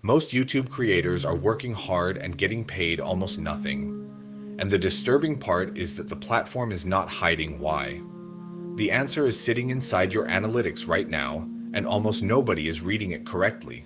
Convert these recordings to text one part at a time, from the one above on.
Most YouTube creators are working hard and getting paid almost nothing. And the disturbing part is that the platform is not hiding why. The answer is sitting inside your analytics right now, and almost nobody is reading it correctly.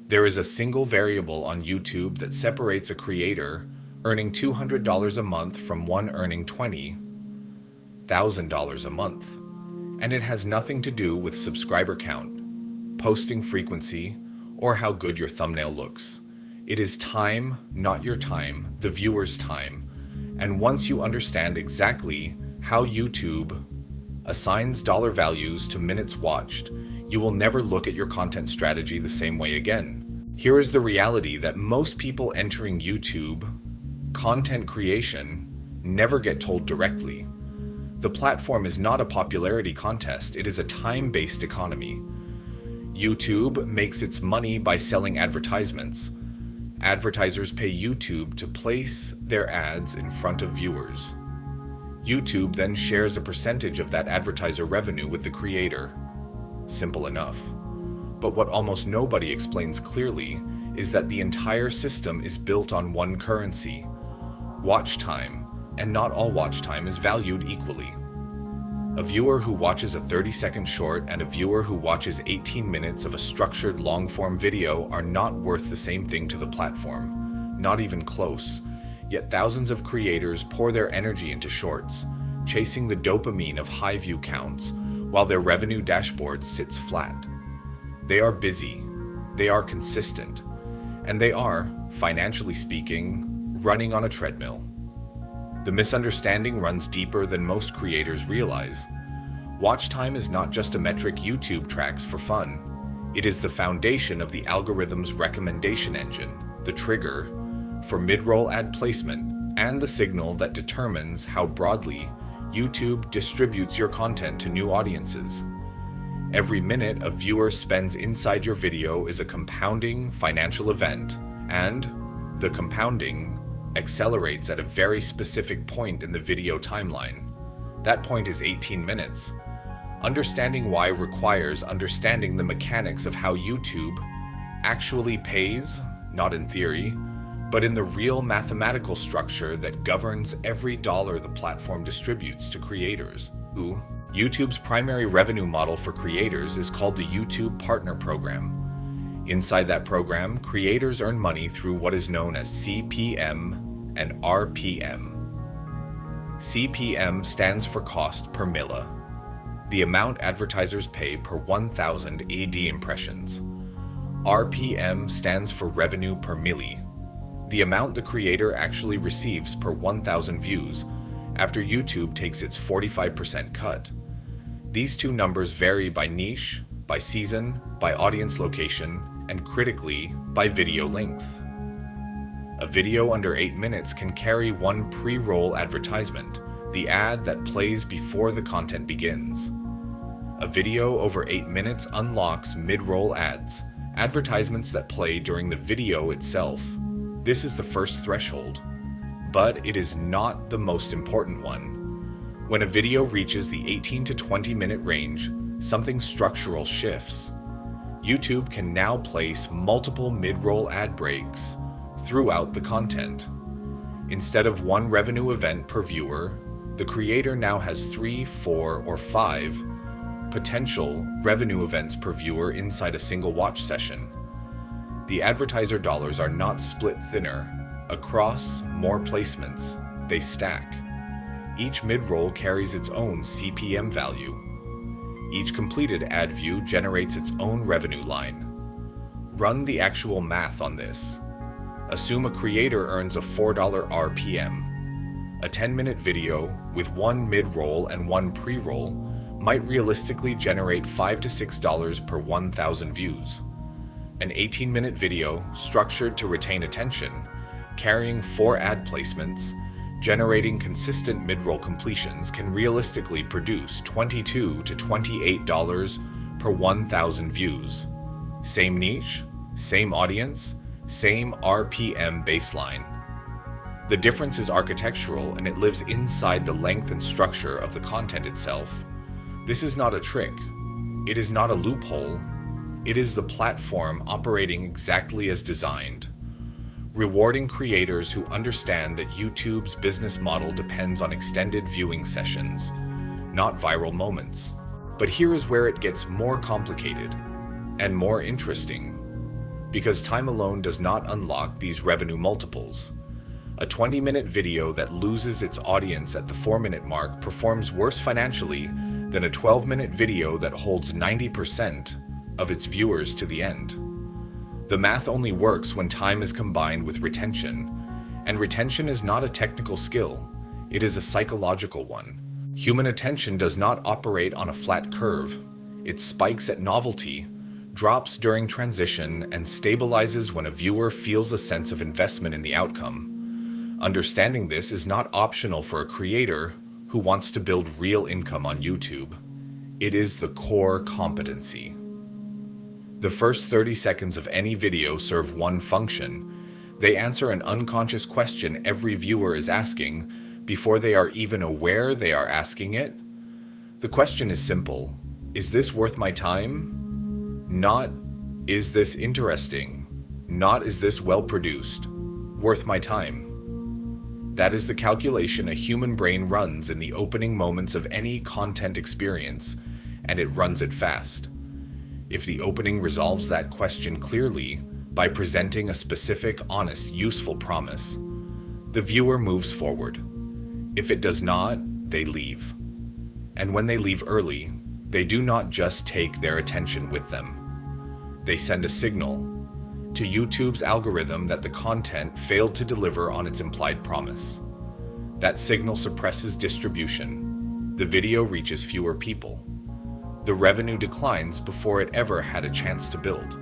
There is a single variable on YouTube that separates a creator earning $200 a month from one earning $20,000 a month. And it has nothing to do with subscriber count, posting frequency, or how good your thumbnail looks. It is time, not your time, the viewer's time. And once you understand exactly how YouTube assigns dollar values to minutes watched, you will never look at your content strategy the same way again. Here is the reality that most people entering YouTube content creation never get told directly. The platform is not a popularity contest, it is a time-based economy. YouTube makes its money by selling advertisements. Advertisers pay YouTube to place their ads in front of viewers. YouTube then shares a percentage of that advertiser revenue with the creator. Simple enough. But what almost nobody explains clearly is that the entire system is built on one currency: watch time, and not all watch time is valued equally. A viewer who watches a 30-second short and a viewer who watches 18 minutes of a structured long-form video are not worth the same thing to the platform, not even close. Yet thousands of creators pour their energy into shorts, chasing the dopamine of high view counts, while their revenue dashboard sits flat. They are busy, they are consistent, and they are, financially speaking, running on a treadmill. The misunderstanding runs deeper than most creators realize. Watch time is not just a metric YouTube tracks for fun. It is the foundation of the algorithm's recommendation engine, the trigger for mid-roll ad placement, and the signal that determines how broadly YouTube distributes your content to new audiences. Every minute a viewer spends inside your video is a compounding financial event, and the compounding accelerates at a very specific point in the video timeline. That point is 18 minutes. Understanding why requires understanding the mechanics of how YouTube actually pays, not in theory, but in the real mathematical structure that governs every dollar the platform distributes to creators. YouTube's primary revenue model for creators is called the YouTube Partner Program. Inside that program, creators earn money through what is known as CPM and RPM. CPM stands for cost per milla, the amount advertisers pay per 1,000 AD impressions. RPM stands for revenue per milli, the amount the creator actually receives per 1,000 views after YouTube takes its 45% cut. These two numbers vary by niche, by season, by audience location, and critically, by video length. A video under 8 minutes can carry one pre-roll advertisement, the ad that plays before the content begins. A video over 8 minutes unlocks mid-roll ads, advertisements that play during the video itself. This is the first threshold, but it is not the most important one. When a video reaches the 18 to 20 minute range, something structural shifts. YouTube can now place multiple mid-roll ad breaks throughout the content. Instead of one revenue event per viewer, the creator now has 3, 4, or 5 potential revenue events per viewer inside a single watch session. The advertiser dollars are not split thinner across more placements, they stack. Each mid-roll carries its own CPM value. Each completed ad view generates its own revenue line. Run the actual math on this. Assume a creator earns a $4 RPM. A 10-minute video with one mid-roll and one pre-roll might realistically generate $5 to $6 per 1,000 views. An 18-minute video, structured to retain attention, carrying 4 ad placements, generating consistent mid-roll completions can realistically produce $22 to $28 per 1,000 views. Same niche, same audience, same RPM baseline. The difference is architectural, and it lives inside the length and structure of the content itself. This is not a trick. It is not a loophole. It is the platform operating exactly as designed, rewarding creators who understand that YouTube's business model depends on extended viewing sessions, not viral moments. But here is where it gets more complicated and more interesting, because time alone does not unlock these revenue multiples. A 20-minute video that loses its audience at the 4-minute mark performs worse financially than a 12-minute video that holds 90% of its viewers to the end. The math only works when time is combined with retention, and retention is not a technical skill, it is a psychological one. Human attention does not operate on a flat curve. It spikes at novelty, drops during transition, and stabilizes when a viewer feels a sense of investment in the outcome. Understanding this is not optional for a creator who wants to build real income on YouTube. It is the core competency. The first 30 seconds of any video serve one function. They answer an unconscious question every viewer is asking before they are even aware they are asking it. The question is simple. Is this worth my time? Not, is this interesting? Not, is this well produced? Worth my time. That is the calculation a human brain runs in the opening moments of any content experience, and it runs it fast. If the opening resolves that question clearly by presenting a specific, honest, useful promise, the viewer moves forward. If it does not, they leave. And when they leave early, they do not just take their attention with them. They send a signal to YouTube's algorithm that the content failed to deliver on its implied promise. That signal suppresses distribution. The video reaches fewer people. The revenue declines before it ever had a chance to build.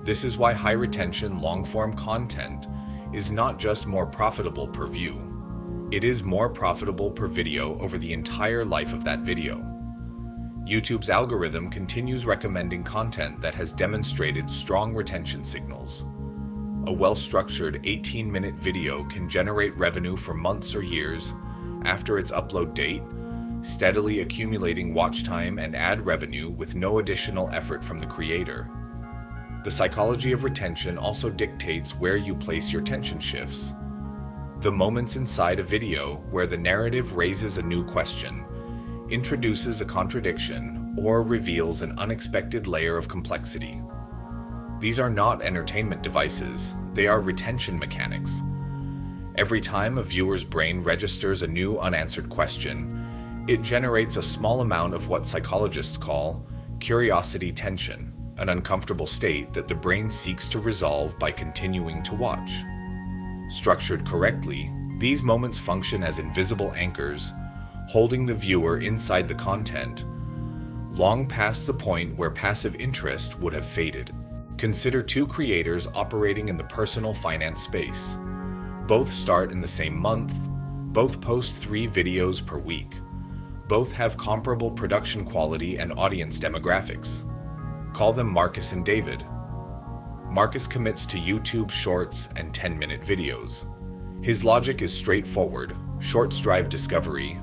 This is why high-retention, long-form content is not just more profitable per view. It is more profitable per video over the entire life of that video. YouTube's algorithm continues recommending content that has demonstrated strong retention signals. A well-structured 18-minute video can generate revenue for months or years after its upload date, steadily accumulating watch time and ad revenue with no additional effort from the creator. The psychology of retention also dictates where you place your attention shifts. The moments inside a video where the narrative raises a new question, introduces a contradiction, or reveals an unexpected layer of complexity. These are not entertainment devices, they are retention mechanics. Every time a viewer's brain registers a new unanswered question, it generates a small amount of what psychologists call curiosity tension, an uncomfortable state that the brain seeks to resolve by continuing to watch. Structured correctly, these moments function as invisible anchors, holding the viewer inside the content, long past the point where passive interest would have faded. Consider two creators operating in the personal finance space. Both start in the same month, both post 3 videos per week. Both have comparable production quality and audience demographics. Call them Marcus and David. Marcus commits to YouTube Shorts and 10-minute videos. His logic is straightforward. Shorts drive discovery.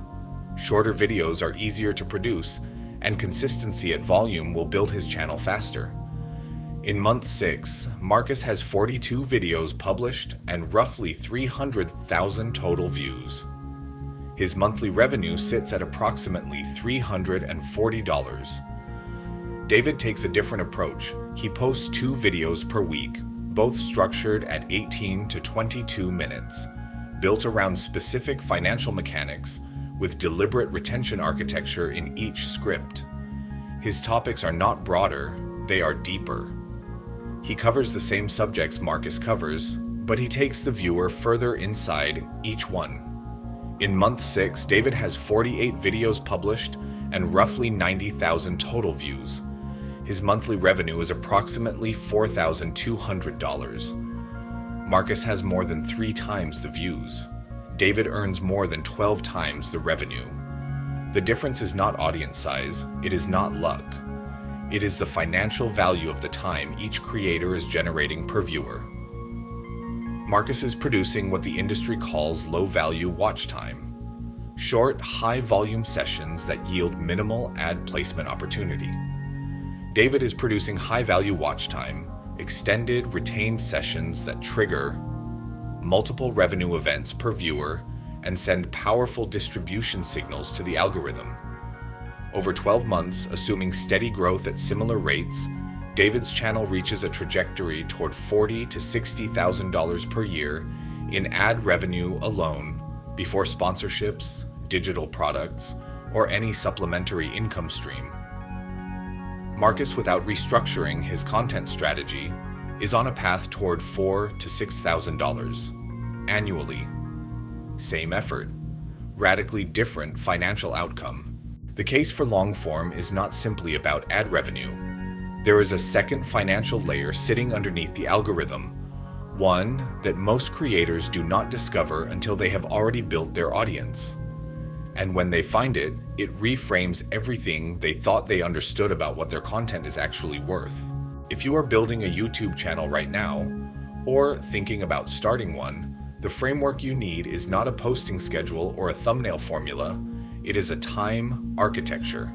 Shorter videos are easier to produce, and consistency at volume will build his channel faster. In month 6, Marcus has 42 videos published and roughly 300,000 total views. His monthly revenue sits at approximately $340. David takes a different approach. He posts 2 videos per week, both structured at 18 to 22 minutes, built around specific financial mechanics with deliberate retention architecture in each script. His topics are not broader, they are deeper. He covers the same subjects Marcus covers, but he takes the viewer further inside each one. In month 6, David has 48 videos published and roughly 90,000 total views. His monthly revenue is approximately $4,200. Marcus has more than 3 times the views. David earns more than 12 times the revenue. The difference is not audience size, it is not luck. It is the financial value of the time each creator is generating per viewer. Marcus is producing what the industry calls low-value watch time. Short, high-volume sessions that yield minimal ad placement opportunity. David is producing high-value watch time, extended, retained sessions that trigger multiple revenue events per viewer and send powerful distribution signals to the algorithm. Over 12 months, assuming steady growth at similar rates, David's channel reaches a trajectory toward $40,000 to $60,000 per year in ad revenue alone, before sponsorships, digital products, or any supplementary income stream. Marcus, without restructuring his content strategy, is on a path toward $4,000 to $6,000 annually. Same effort, radically different financial outcome. The case for long form is not simply about ad revenue. There is a second financial layer sitting underneath the algorithm, one that most creators do not discover until they have already built their audience. And when they find it, it reframes everything they thought they understood about what their content is actually worth. If you are building a YouTube channel right now, or thinking about starting one, the framework you need is not a posting schedule or a thumbnail formula, it is a time architecture.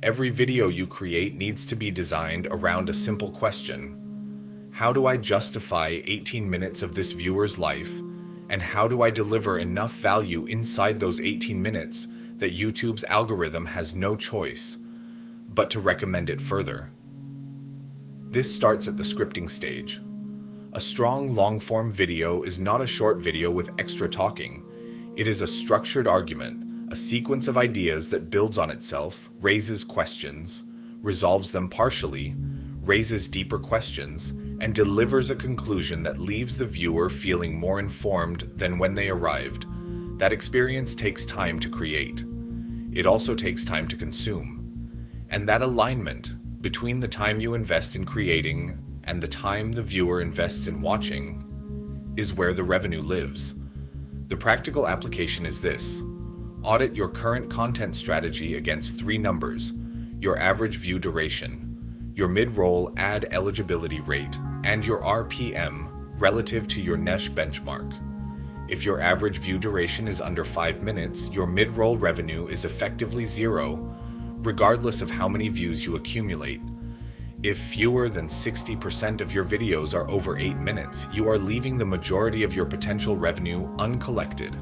Every video you create needs to be designed around a simple question. How do I justify 18 minutes of this viewer's life? And how do I deliver enough value inside those 18 minutes that YouTube's algorithm has no choice but to recommend it further? This starts at the scripting stage. A strong long-form video is not a short video with extra talking. It is a structured argument, a sequence of ideas that builds on itself, raises questions, resolves them partially, raises deeper questions, and delivers a conclusion that leaves the viewer feeling more informed than when they arrived. That experience takes time to create. It also takes time to consume. And that alignment between the time you invest in creating and the time the viewer invests in watching is where the revenue lives. The practical application is this. Audit your current content strategy against three numbers: your average view duration, your mid-roll ad eligibility rate, and your RPM relative to your niche benchmark. If your average view duration is under 5 minutes, your mid-roll revenue is effectively zero, regardless of how many views you accumulate. If fewer than 60% of your videos are over 8 minutes, you are leaving the majority of your potential revenue uncollected.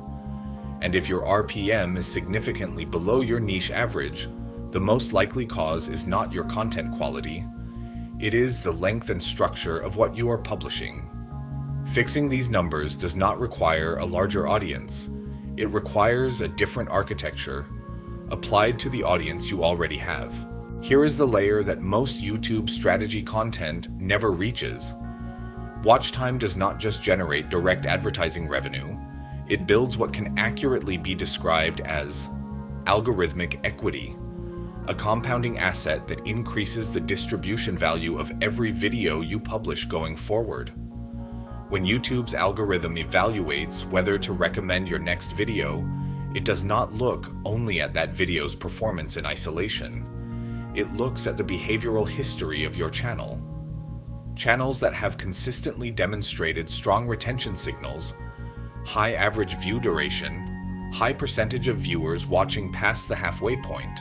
And if your RPM is significantly below your niche average, the most likely cause is not your content quality. It is the length and structure of what you are publishing. Fixing these numbers does not require a larger audience. It requires a different architecture applied to the audience you already have. Here is the layer that most YouTube strategy content never reaches. Watch time does not just generate direct advertising revenue. It builds what can accurately be described as algorithmic equity, a compounding asset that increases the distribution value of every video you publish going forward. When YouTube's algorithm evaluates whether to recommend your next video, it does not look only at that video's performance in isolation. It looks at the behavioral history of your channel. Channels that have consistently demonstrated strong retention signals, high average view duration, high percentage of viewers watching past the halfway point,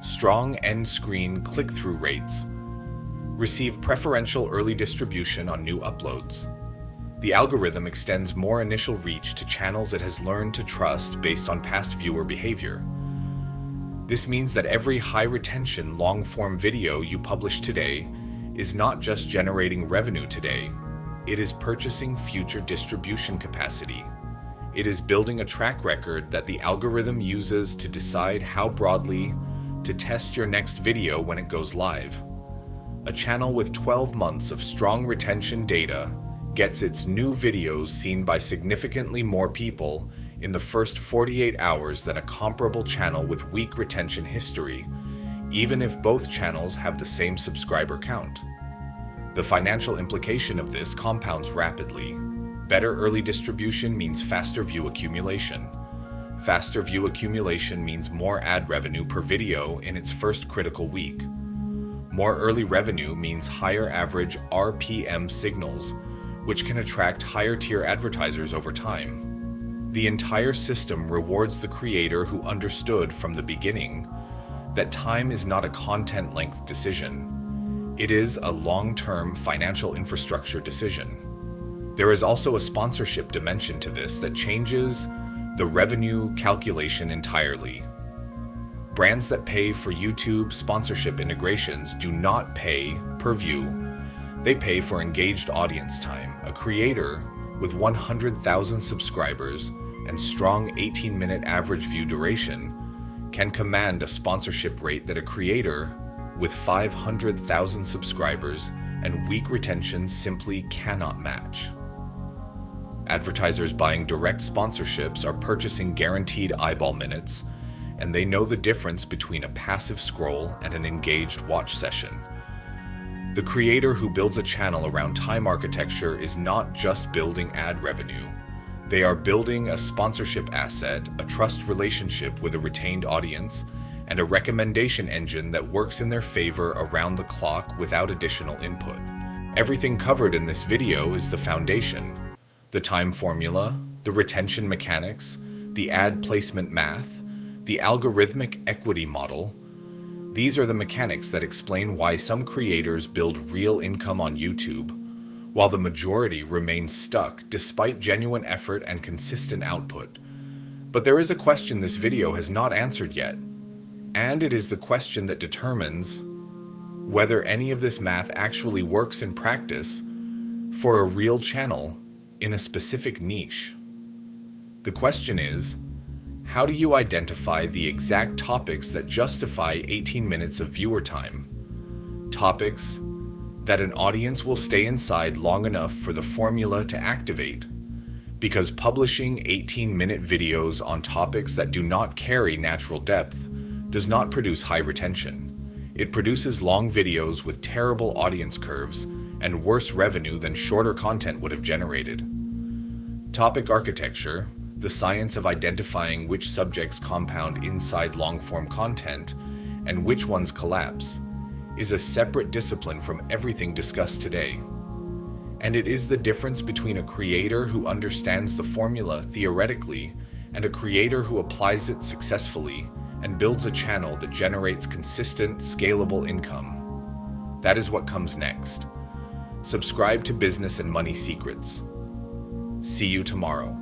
strong end screen click-through rates, receive preferential early distribution on new uploads. The algorithm extends more initial reach to channels it has learned to trust based on past viewer behavior. This means that every high-retention, long-form video you publish today is not just generating revenue today, it is purchasing future distribution capacity. It is building a track record that the algorithm uses to decide how broadly to test your next video when it goes live. A channel with 12 months of strong retention data gets its new videos seen by significantly more people in the first 48 hours than a comparable channel with weak retention history, even if both channels have the same subscriber count. The financial implication of this compounds rapidly. Better early distribution means faster view accumulation. Faster view accumulation means more ad revenue per video in its first critical week. More early revenue means higher average RPM signals, which can attract higher tier advertisers over time. The entire system rewards the creator who understood from the beginning that time is not a content length decision. It is a long-term financial infrastructure decision. There is also a sponsorship dimension to this that changes the revenue calculation entirely. Brands that pay for YouTube sponsorship integrations do not pay per view. They pay for engaged audience time. A creator with 100,000 subscribers and strong 18-minute average view duration can command a sponsorship rate that a creator with 500,000 subscribers and weak retention simply cannot match. Advertisers buying direct sponsorships are purchasing guaranteed eyeball minutes, and they know the difference between a passive scroll and an engaged watch session. The creator who builds a channel around time architecture is not just building ad revenue. They are building a sponsorship asset, a trust relationship with a retained audience, and a recommendation engine that works in their favor around the clock without additional input. Everything covered in this video is the foundation: the time formula, the retention mechanics, the ad placement math, the algorithmic equity model. These are the mechanics that explain why some creators build real income on YouTube, while the majority remain stuck despite genuine effort and consistent output. But there is a question this video has not answered yet, and it is the question that determines whether any of this math actually works in practice for a real channel in a specific niche. The question is, how do you identify the exact topics that justify 18 minutes of viewer time? Topics that an audience will stay inside long enough for the formula to activate. Because publishing 18-minute videos on topics that do not carry natural depth does not produce high retention. It produces long videos with terrible audience curves and worse revenue than shorter content would have generated. Topic architecture, the science of identifying which subjects compound inside long-form content and which ones collapse, is a separate discipline from everything discussed today. And it is the difference between a creator who understands the formula theoretically and a creator who applies it successfully and builds a channel that generates consistent, scalable income. That is what comes next. Subscribe to Business and Money Secrets. See you tomorrow.